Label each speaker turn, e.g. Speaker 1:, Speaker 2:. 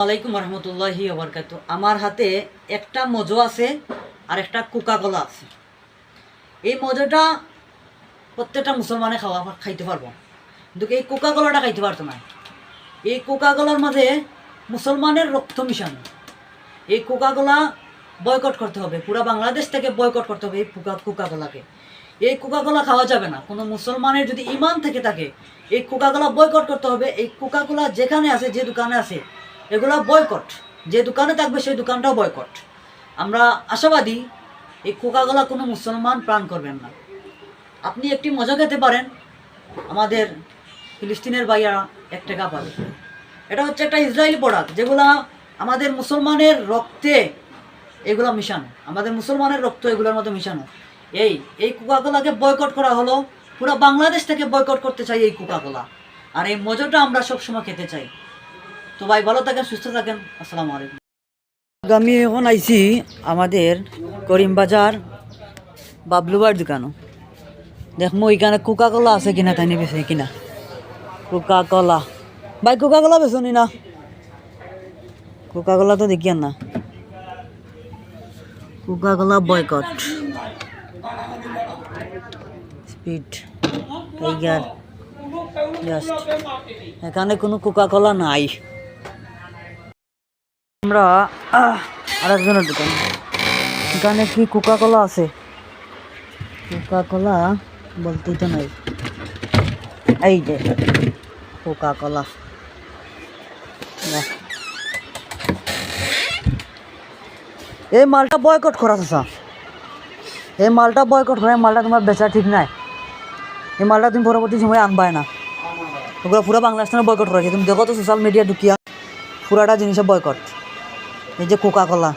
Speaker 1: ওয়ালাইকুম রহমতুল্লাহি ওবরকাতু। আমার হাতে একটা মজো আছে আর একটা কোকাকোলা আছে। এই মজোটা প্রত্যেকটা মুসলমানে খাইতে পারবো, কিন্তু এই কোকাকোলাটা খাইতে পারতো না। এই কোকাকোলার মাঝে মুসলমানের রক্ত মিশানো। এই কোকাকোলা বয়কট করতে হবে, পুরা বাংলাদেশ থেকে বয়কট করতে হবে এই কোকাকোলাকে। এই কোকাকোলা খাওয়া যাবে না। কোনো মুসলমানের যদি ইমান থেকে থাকে, এই কোকাকোলা বয়কট করতে হবে। এই কোকাকোলা যেখানে আছে, যে দোকানে আছে, এগুলা বয়কট। যে দোকানে থাকবে সেই দোকানটাও বয়কট। আমরা আশাবাদী এই কোকাকোলা কোনো মুসলমান প্রাণ করবেন না। আপনি একটি মজা খেতে পারেন, আমাদের ফিলিস্তিনের ভাইয়া 1 টাকা পাবে। এটা হচ্ছে একটা ইসরায়েলি প্রোডাক্ট, যেগুলা আমাদের মুসলমানের রক্তে এগুলো মিশানো, আমাদের মুসলমানের রক্ত এগুলোর মধ্যে মিশানো। এই কোকাকোলাকে বয়কট করা হলো। পুরো বাংলাদেশ থেকে বয়কট করতে চাই এই কোকাকোলা। আর এই মজাটা আমরা সবসময় খেতে চাই। তো ভাই ভালো থাকেন, সুস্থ থাকেন। আসসালামু আলাইকুম। আমি এখন আইছি আমাদের করিমবাজার বাবলুবার দোকানও। দেখবো ওইখানে কোকাকোলা আছে কিনা, তাই বেছে কিনা কোকাকোলা। ভাই কোকাকোলা বেছনি না? কোকাকোলা তো দেখি না। Coca Cola boycott, speed, tiger, just এখানে কোনো কোকাকোলা নাই। আমরা আরেকজনের দোকান, এখানে কি কোকাকোলা আছে? কোকাকোলা বলতেই তো নাই। এই যে কোকাকোলা, এই মালটা বয়কট করা আছে। এই মালটা বয়কট করে, মালটা তোমার বেচা ঠিক নাই। এই মালটা তুমি পরবর্তী সময় আনবাই না। ওগুলো পুরো বাংলাদেশে বয়কট করেছে। তুমি দেখো তো সোশ্যাল মিডিয়া ঢুকিয়া পুরাটা জিনিসের বয়কট। এই যে কোকাকোলা।